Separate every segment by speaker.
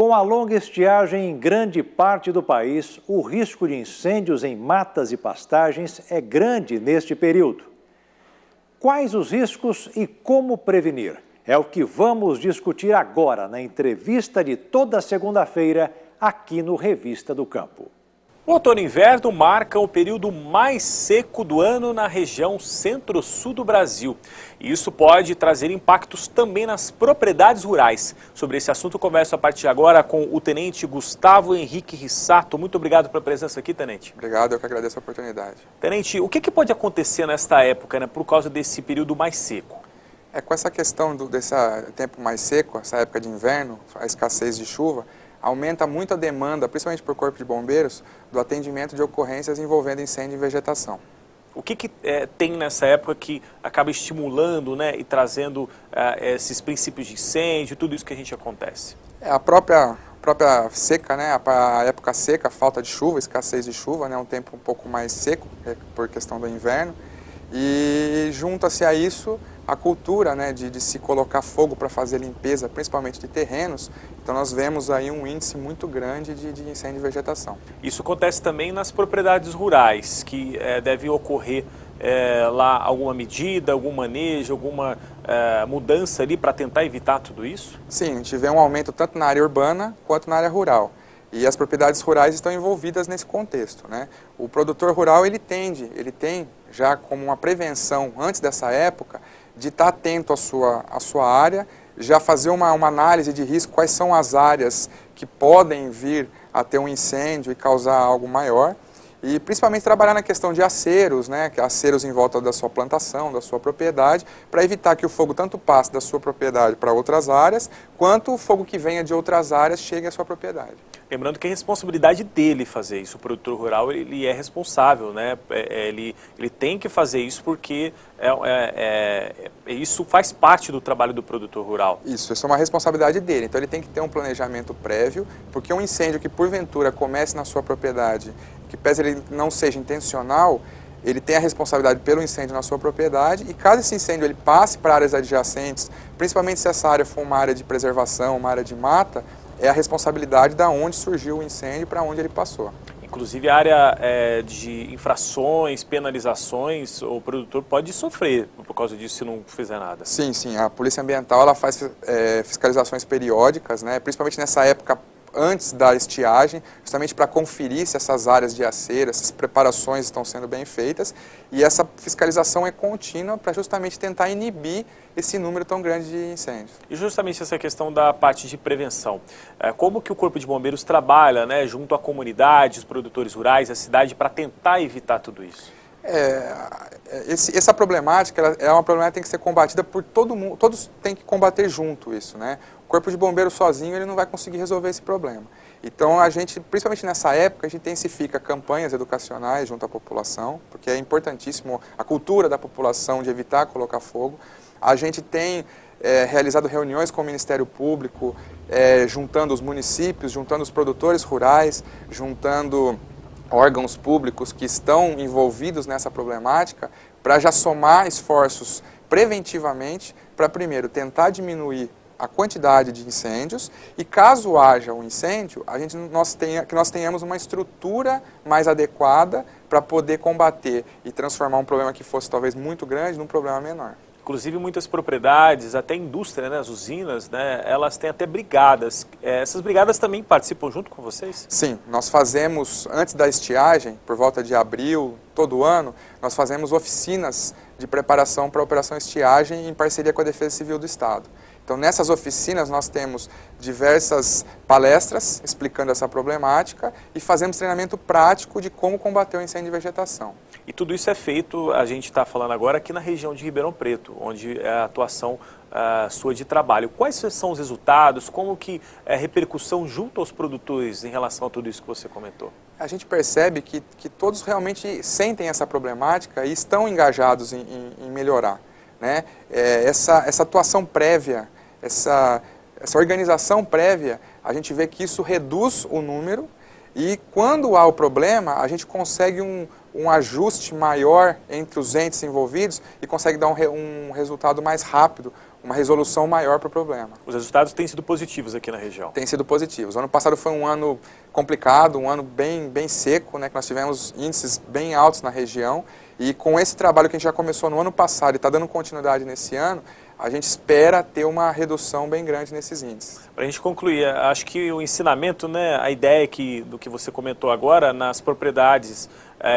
Speaker 1: Com a longa estiagem em grande parte do país, o risco de incêndios em matas e pastagens é grande neste período. Quais os riscos e como prevenir? É o que vamos discutir agora na entrevista de toda segunda-feira aqui no Revista do Campo.
Speaker 2: O outono e inverno marcam o período mais seco do ano na região centro-sul do Brasil. E isso pode trazer impactos também nas propriedades rurais. Sobre esse assunto, eu converso a partir de agora com o tenente Gustavo Henrique Rissato. Muito obrigado pela presença aqui, tenente.
Speaker 3: Obrigado, eu que agradeço a oportunidade.
Speaker 2: Tenente, o que pode acontecer nesta época, por causa desse período mais seco?
Speaker 3: Com essa questão desse tempo mais seco, essa época de inverno, a escassez de chuva, aumenta muito a demanda, principalmente por Corpo de Bombeiros, do atendimento de ocorrências envolvendo incêndio em vegetação.
Speaker 2: O que tem nessa época que acaba estimulando, e trazendo esses princípios de incêndio, tudo isso que a gente acontece?
Speaker 3: A própria seca, a época seca, a falta de chuva, escassez de chuva, um tempo um pouco mais seco, por questão do inverno, e junta-se a isso a cultura de se colocar fogo para fazer limpeza, principalmente de terrenos. Então nós vemos aí um índice muito grande de incêndio de vegetação.
Speaker 2: Isso acontece também nas propriedades rurais, que deve ocorrer lá alguma medida, algum manejo, alguma mudança ali para tentar evitar tudo isso?
Speaker 3: Sim, a gente vê um aumento tanto na área urbana quanto na área rural. E as propriedades rurais estão envolvidas nesse contexto, O produtor rural, ele tem já como uma prevenção, antes dessa época, de estar atento à sua área, já fazer uma análise de risco, quais são as áreas que podem vir a ter um incêndio e causar algo maior, e principalmente trabalhar na questão de aceros, aceros em volta da sua plantação, da sua propriedade, para evitar que o fogo tanto passe da sua propriedade para outras áreas, quanto o fogo que venha de outras áreas chegue à sua propriedade. Lembrando que é responsabilidade dele fazer isso, o produtor rural ele é responsável, ele tem que fazer isso porque isso faz parte do trabalho do produtor rural. Isso é uma responsabilidade dele, então ele tem que ter um planejamento prévio, porque um incêndio que porventura comece na sua propriedade, que pese ele não seja intencional, ele tem a responsabilidade pelo incêndio na sua propriedade e caso esse incêndio ele passe para áreas adjacentes, principalmente se essa área for uma área de preservação, uma área de mata, é a responsabilidade da onde surgiu o incêndio e para onde ele passou. Inclusive a área de infrações, penalizações, o produtor pode sofrer por causa disso se não fizer nada. Sim, a Polícia Ambiental ela faz fiscalizações periódicas, principalmente nessa época antes da estiagem, justamente para conferir se essas áreas de acero, essas preparações estão sendo bem feitas, e essa fiscalização é contínua para justamente tentar inibir esse número tão grande de incêndios. E justamente essa questão da parte de prevenção, como que o Corpo de Bombeiros trabalha junto à comunidade, os produtores rurais, a cidade, para tentar evitar tudo isso? Essa problemática é uma problemática que tem que ser combatida por todo mundo, todos têm que combater junto isso, O Corpo de Bombeiros sozinho ele não vai conseguir resolver esse problema. Então a gente, principalmente nessa época, a gente intensifica campanhas educacionais junto à população, porque é importantíssimo a cultura da população de evitar colocar fogo. A gente tem realizado reuniões com o Ministério Público, juntando os municípios, juntando os produtores rurais, juntando órgãos públicos que estão envolvidos nessa problemática, para já somar esforços preventivamente para, primeiro, tentar diminuir a quantidade de incêndios e, caso haja um incêndio, que nós tenhamos uma estrutura mais adequada para poder combater e transformar um problema que fosse talvez muito grande num problema menor. Inclusive muitas propriedades, até indústria, as usinas, elas têm até brigadas. Essas brigadas também participam junto com vocês? Sim, nós fazemos, antes da estiagem, por volta de abril, todo ano, nós fazemos oficinas de preparação para a Operação Estiagem em parceria com a Defesa Civil do Estado. Então, nessas oficinas, nós temos diversas palestras explicando essa problemática e fazemos treinamento prático de como combater o incêndio de vegetação. E tudo isso é feito, a gente está falando agora, aqui na região de Ribeirão Preto, onde é a atuação sua de trabalho. Quais são os resultados? Como que é a repercussão junto aos produtores em relação a tudo isso que você comentou? A gente percebe que todos realmente sentem essa problemática e estão engajados em melhorar. Essa atuação prévia, essa organização prévia, a gente vê que isso reduz o número e quando há o problema, a gente consegue um ajuste maior entre os entes envolvidos e consegue dar um resultado mais rápido, uma resolução maior para o problema.
Speaker 2: Os resultados têm sido positivos aqui na região?
Speaker 3: Têm sido positivos. O ano passado foi um ano complicado, um ano bem seco, né, que nós tivemos índices bem altos na região, e com esse trabalho que a gente já começou no ano passado e está dando continuidade nesse ano, a gente espera ter uma redução bem grande nesses índices.
Speaker 2: Para a gente concluir, acho que o ensinamento, né, a ideia do que você comentou agora, nas propriedades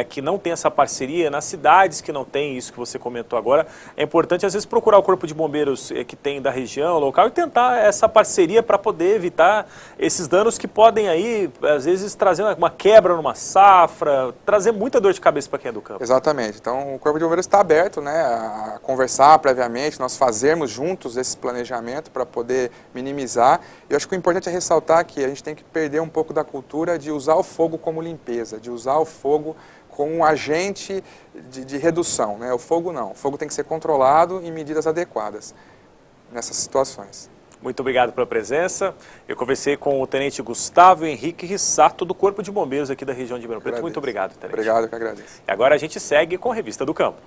Speaker 2: que não tem essa parceria, nas cidades que não tem isso que você comentou agora, é importante às vezes procurar o corpo de bombeiros que tem da região, local, e tentar essa parceria para poder evitar esses danos que podem aí, às vezes, trazer uma quebra numa safra, trazer muita dor de cabeça para quem é do campo.
Speaker 3: Exatamente. Então, o corpo de bombeiros está aberto, né, a conversar previamente, nós fazermos juntos esse planejamento para poder minimizar. Eu acho que o importante é ressaltar que a gente tem que perder um pouco da cultura de usar o fogo como limpeza, de usar o fogo como um agente de redução, né? O fogo não. O fogo tem que ser controlado em medidas adequadas nessas situações.
Speaker 2: Muito obrigado pela presença. Eu conversei com o Tenente Gustavo Henrique Rissato, do Corpo de Bombeiros aqui da região de Ribeirão Preto. Muito obrigado, Tenente.
Speaker 3: Obrigado, que agradeço.
Speaker 2: E agora a gente segue com a Revista do Campo.